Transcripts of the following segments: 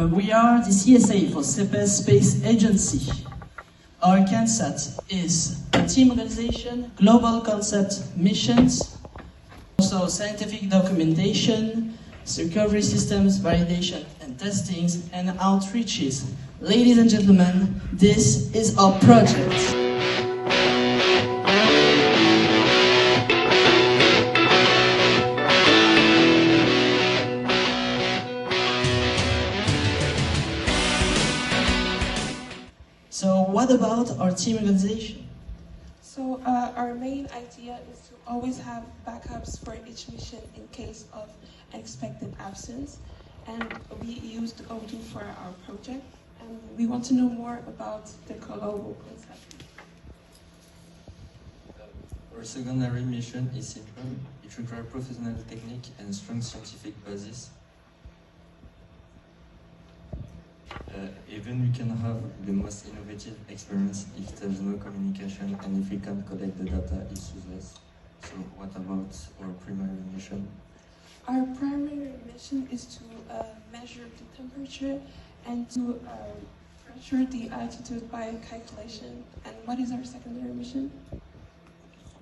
We are the CSA for Space Agency. Our CanSat is a team organization, global concept missions, also scientific documentation, recovery systems, validation and testings, and outreaches. Ladies and gentlemen, this is our project. So what about our team organization? So our main idea is to always have backups for each mission in case of unexpected absence. And we used Odoo for our project. And we want to know more about the global concept. Our secondary mission is simple. It requires professional technique and strong scientific basis. Even we can have the most innovative experience if there's no communication and if we can't collect the data, it's useless. So what about our primary mission? Our primary mission is to measure the temperature and to measure the altitude by calculation. And what is our secondary mission?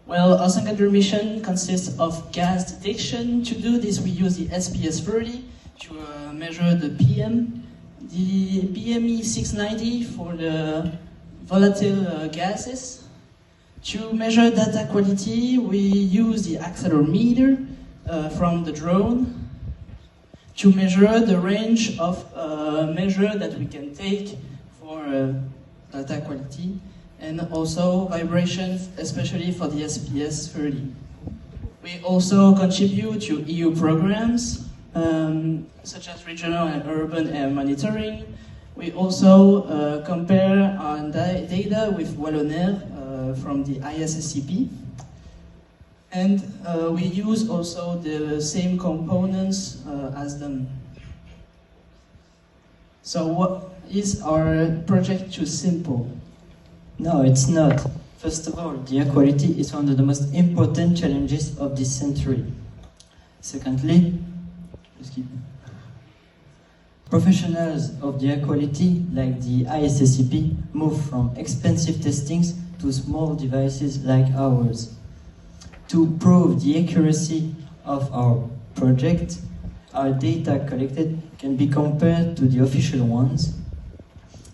Well, our secondary mission consists of gas detection. To do this, we use the SPS-30 to measure the PM. The PME 690 for the volatile gases. To measure data quality, we use the accelerometer from the drone to measure the range of measure that we can take for data quality, and also vibrations, especially for the SPS-30. We also contribute to EU programs, such as regional and urban air monitoring. We also compare our data with Wallonair from the ISSCP. And we use also the same components as them. So what is our project too simple? No, it's not. First of all, the air quality is one of the most important challenges of this century. Secondly, professionals of the air quality, like the ISSCP, move from expensive testings to small devices like ours. To prove the accuracy of our project, our data collected can be compared to the official ones.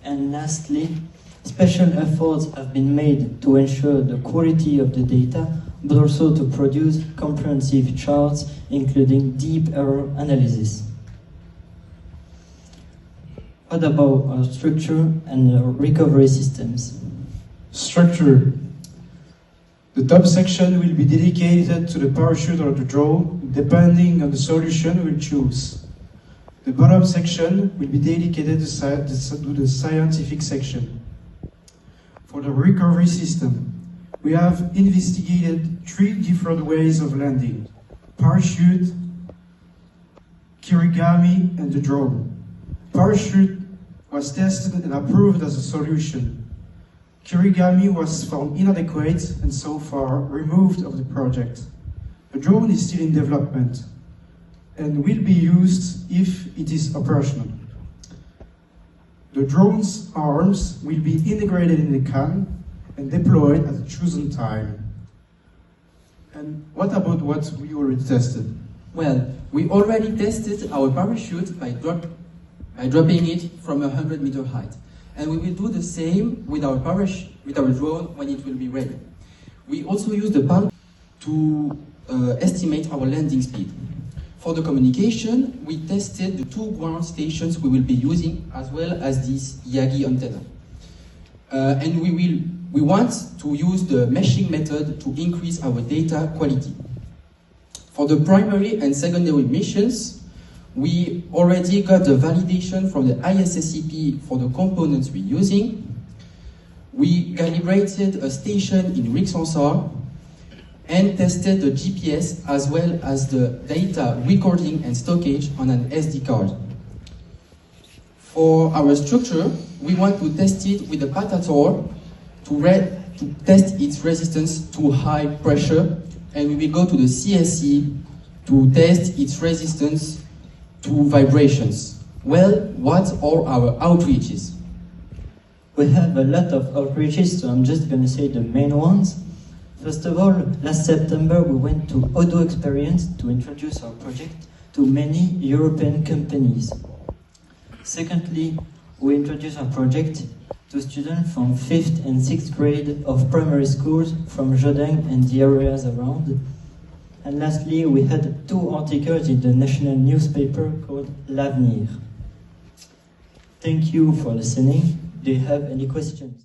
And lastly, special efforts have been made to ensure the quality of the data, but also to produce comprehensive charts, including deep error analysis. What about our structure and recovery systems? Structure. The top section will be dedicated to the parachute or the drone, depending on the solution we'll choose. The bottom section will be dedicated to the scientific section. For the recovery system, we have investigated 3 different ways of landing: parachute, kirigami, and the drone. Parachute was tested and approved as a solution. Kirigami was found inadequate and so far removed of the project. The drone is still in development and will be used if it is operational. The drone's arms will be integrated in the can and deployed at a chosen time. And what about what we already tested? Well, we already tested our parachute by dropping it from 100-meter height. And we will do the same with our drone when it will be ready. We also use the pulse to estimate our landing speed. For the communication, we tested the 2 ground stations we will be using, as well as this Yagi antenna. And we want to use the meshing method to increase our data quality. For the primary and secondary missions, we already got the validation from the ISSCP for the components we're using. We calibrated a station in Rig Sensor and tested the GPS as well as the data recording and stockage on an SD card. For our structure, we want to test it with a Patator to test its resistance to high pressure, and we will go to the CSA to test its resistance to vibrations. Well, what are our outreaches? We have a lot of outreaches, so I'm just going to say the main ones. First of all, last September we went to Odo Experience to introduce our project to many European companies. Secondly, we introduced our project to students from 5th and 6th grade of primary schools from Jordan and the areas around. And lastly, we had 2 articles in the national newspaper called L'Avenir. Thank you for listening. Do you have any questions?